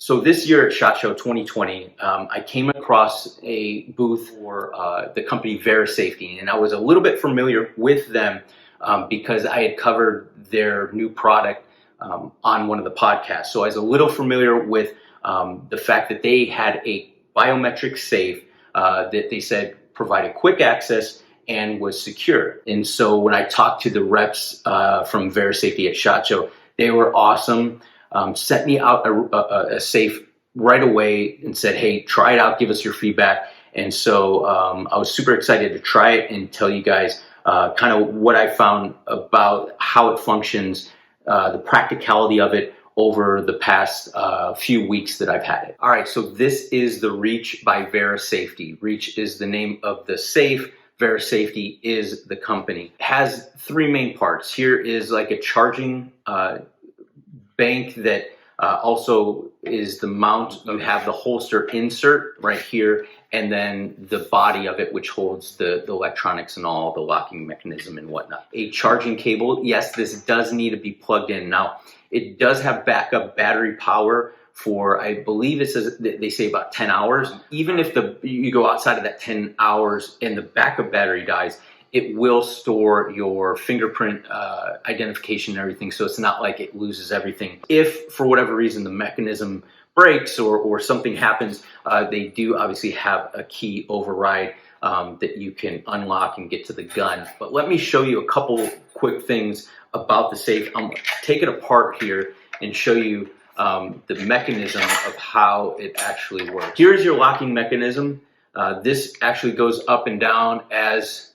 So this year at SHOT Show 2020, I came across a booth for the company Vara Safety, and I was a little bit familiar with them because I had covered their new product on one of the podcasts. So I was a little familiar with the fact that they had a biometric safe that they said provided quick access and was secure. And so when I talked to the reps from Vara Safety at SHOT Show, they were awesome. Sent me out a safe right away and said, hey, try it out, give us your feedback. And so I was super excited to try it and tell you guys kind of what I found about how it functions, the practicality of it over the past few weeks that I've had it. All right, so this is the Reach by Vara Safety. Reach is the name of the safe. Vara Safety is the company. It has three main parts. Here is like a charging bank that also is the mount. You have the holster insert right here, and then the body of it, which holds the electronics and all the locking mechanism and whatnot. A charging cable. Yes, this does need to be plugged in. Now, it does have backup battery power for, I believe it says, they say about 10 hours. Even if you go outside of that 10 hours and the backup battery dies, it will store your fingerprint identification and everything, so it's not like it loses everything. If for whatever reason the mechanism breaks or something happens, they do obviously have a key override that you can unlock and get to the gun. But let me show you a couple quick things about the safe. I'm gonna take it apart here and show you the mechanism of how it actually works. Here's your locking mechanism. This actually goes up and down as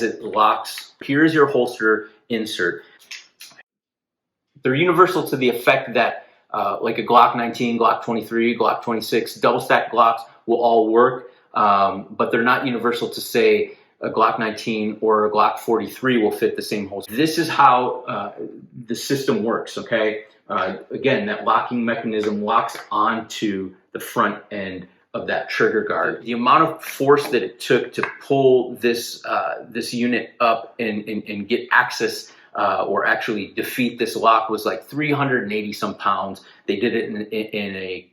it locks. Here's your holster insert. They're universal to the effect that like a Glock 19, Glock 23, Glock 26, double stack Glocks will all work, but they're not universal to say a Glock 19 or a Glock 43 will fit the same holster. This is how the system works, okay? Again, that locking mechanism locks onto the front end of that trigger guard. The amount of force that it took to pull this this unit up and get access or actually defeat this lock was like 380 some pounds. They did it in a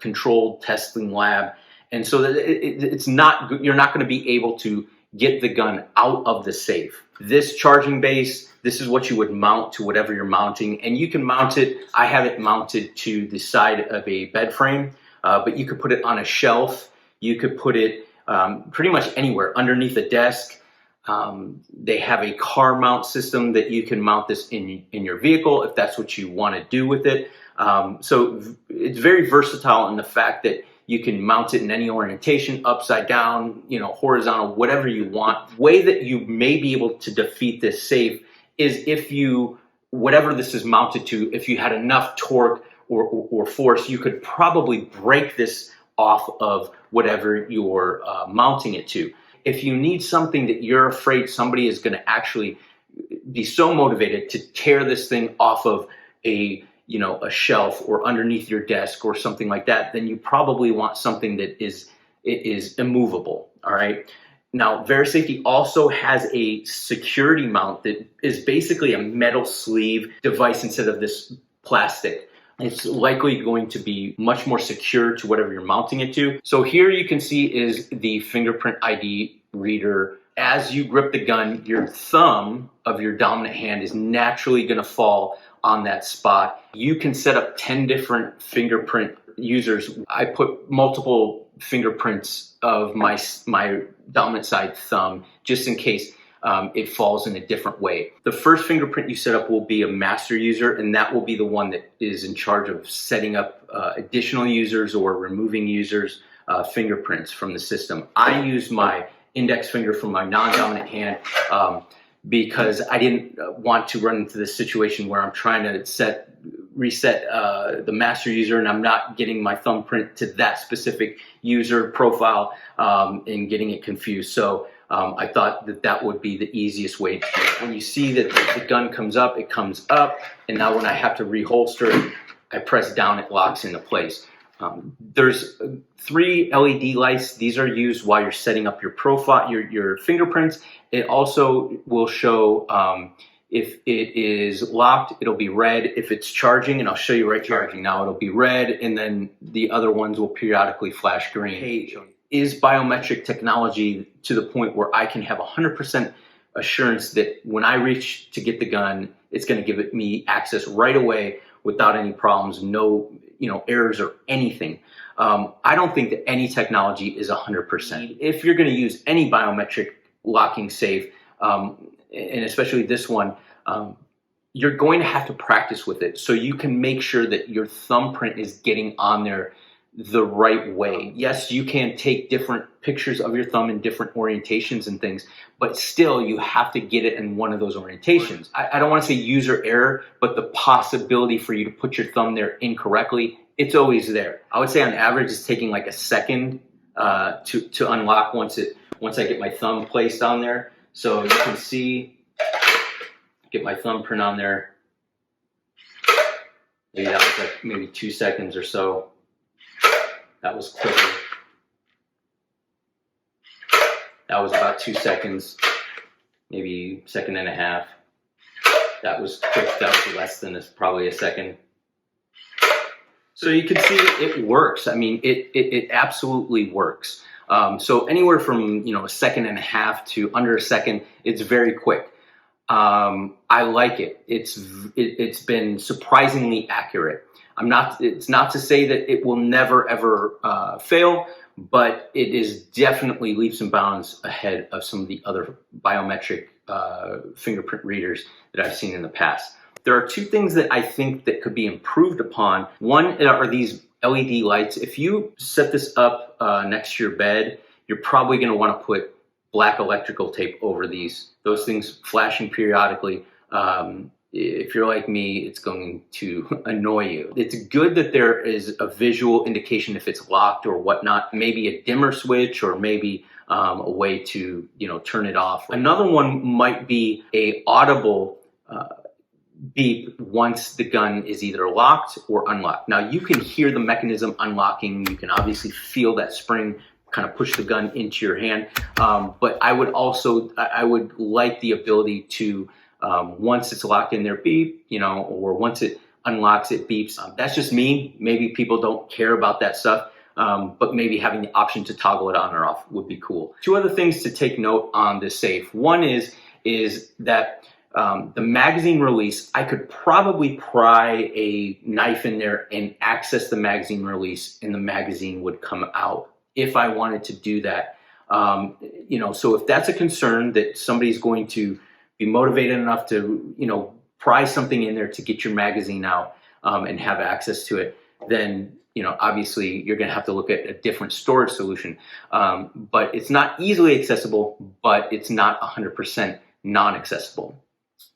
controlled testing lab, and so that it's not, you're not going to be able to get the gun out of the safe. This charging base, this is what you would mount to whatever you're mounting, and you can mount it. I have it mounted to the side of a bed frame. But you could put it on a shelf. You could put it pretty much anywhere, underneath a desk. They have a car mount system that you can mount this in your vehicle if that's what you want to do with it. So it's very versatile in the fact that you can mount it in any orientation, upside down, horizontal, whatever you want. The way that you may be able to defeat this safe is if whatever this is mounted to, if you had enough torque or force, you could probably break this off of whatever you're mounting it to. If you need something that you're afraid somebody is going to actually be so motivated to tear this thing off of a shelf or underneath your desk or something like that, then you probably want something that is immovable. All right. Now, Vara Safety also has a security mount that is basically a metal sleeve device instead of this plastic. It's likely going to be much more secure to whatever you're mounting it to. So here you can see is the Fingerprint Id Reader. As you grip the gun, your thumb of your dominant hand is naturally going to fall on that spot. You can set up 10 different fingerprint users. I put multiple fingerprints of my dominant side thumb just in case it falls in a different way. The first fingerprint you set up will be a master user, and that will be the one that is in charge of setting up additional users or removing users' fingerprints from the system. I use my index finger from my non-dominant hand because I didn't want to run into this situation where I'm trying to reset the master user and I'm not getting my thumbprint to that specific user profile and getting it confused. So I thought that would be the easiest way to do it. When you see that the gun comes up, it comes up, and now when I have to reholster it, I press down, it locks into place. There's 3 LED lights. These are used while you're setting up your profile, your fingerprints. It also will show If it is locked, it'll be red. If it's charging, and I'll show you right charging now, it'll be red, and then the other ones will periodically flash green. Hey, is biometric technology to the point where I can have 100% assurance that when I reach to get the gun, it's going to give me access right away without any problems, no errors or anything? I don't think that any technology is 100%. If you're going to use any biometric locking safe, and especially this one, you're going to have to practice with it so you can make sure that your thumbprint is getting on there the right way. Yes, you can take different pictures of your thumb in different orientations and things, but still you have to get it in one of those orientations. I don't want to say user error, but the possibility for you to put your thumb there incorrectly, it's always there. I would say on average it's taking like a second to unlock once I get my thumb placed on there. So you can see, get my thumbprint on there. Maybe that was like maybe 2 seconds or so. That was quicker. That was about 2 seconds, maybe a second and a half. That was quick. That was less than probably a second. So you can see it works. I mean, it absolutely works. So anywhere from a second and a half to under a second, it's very quick. I like it. It's been surprisingly accurate. It's not to say that it will never ever fail, but it is definitely leaps and bounds ahead of some of the other biometric fingerprint readers that I've seen in the past. There are two things that I think that could be improved upon. One are these LED lights. If you set this up next to your bed, you're probably going to want to put black electrical tape over those things flashing periodically. If you're like me, it's going to annoy you. It's good that there is a visual indication if it's locked or whatnot, maybe a dimmer switch or maybe a way to turn it off. Another one might be a audible beep once the gun is either locked or unlocked. Now you can hear the mechanism unlocking. You can obviously feel that spring kind of push the gun into your hand. But I would like the ability to, once it's locked in there, beep, or once it unlocks, it beeps. That's just me. Maybe people don't care about that stuff. But maybe having the option to toggle it on or off would be cool. Two other things to take note on this safe. One is that the magazine release, I could probably pry a knife in there and access the magazine release, and the magazine would come out if I wanted to do that. So if that's a concern that somebody's going to be motivated enough to, pry something in there to get your magazine out and have access to it, then obviously you're going to have to look at a different storage solution. But it's not easily accessible, but it's not 100% non-accessible.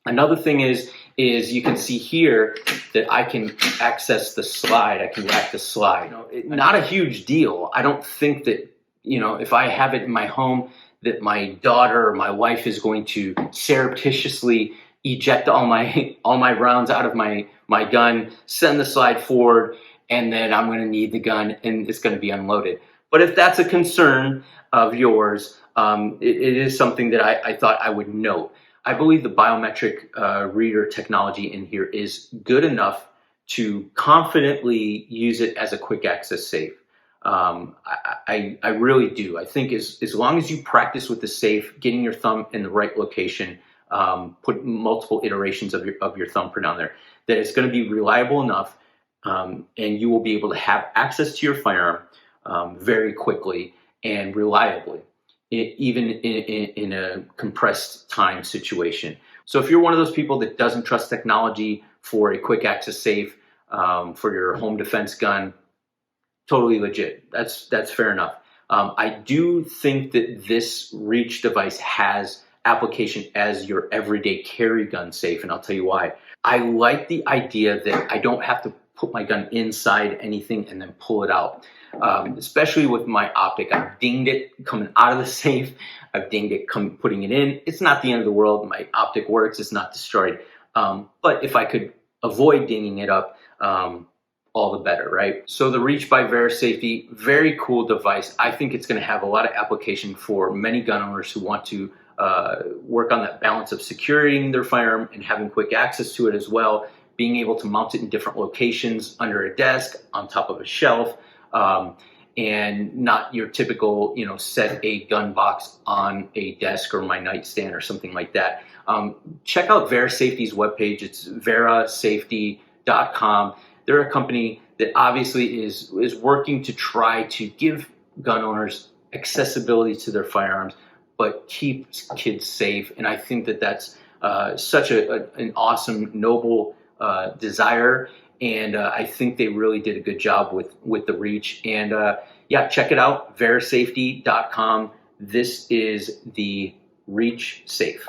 Another thing is you can see here that I can access the slide. I can rack the slide. Not a huge deal. I don't think that, if I have it in my home, that my daughter or my wife is going to surreptitiously eject all my rounds out of my gun, send the slide forward, and then I'm going to need the gun and it's going to be unloaded. But if that's a concern of yours, it is something that I thought I would note. I believe the biometric reader technology in here is good enough to confidently use it as a quick access safe. I really do. I think as long as you practice with the safe, getting your thumb in the right location, put multiple iterations of your thumbprint on there, that it's going to be reliable enough, and you will be able to have access to your firearm very quickly and reliably, even in a compressed time situation. So if you're one of those people that doesn't trust technology for a quick access safe for your home defense gun, totally legit. That's fair enough. I do think that this Reach device has application as your everyday carry gun safe, and I'll tell you why. I like the idea that I don't have to put my gun inside anything and then pull it out. Especially with my optic. I've dinged it coming out of the safe. I've dinged it putting it in. It's not the end of the world. My optic works. It's not destroyed. But if I could avoid dinging it up, all the better, right? So the Reach by Vara Safety, very cool device. I think it's going to have a lot of application for many gun owners who want to work on that balance of securing their firearm and having quick access to it as well, being able to mount it in different locations, under a desk, on top of a shelf, and not your typical, set a gun box on a desk or my nightstand or something like that. Check out Vara Safety's webpage. It's varasafety.com. They're a company that obviously is working to try to give gun owners accessibility to their firearms, but keep kids safe. And I think that that's such an awesome, noble desire. And I think they really did a good job with the Reach. And yeah, check it out, varasafety.com. This is the Reach Safe.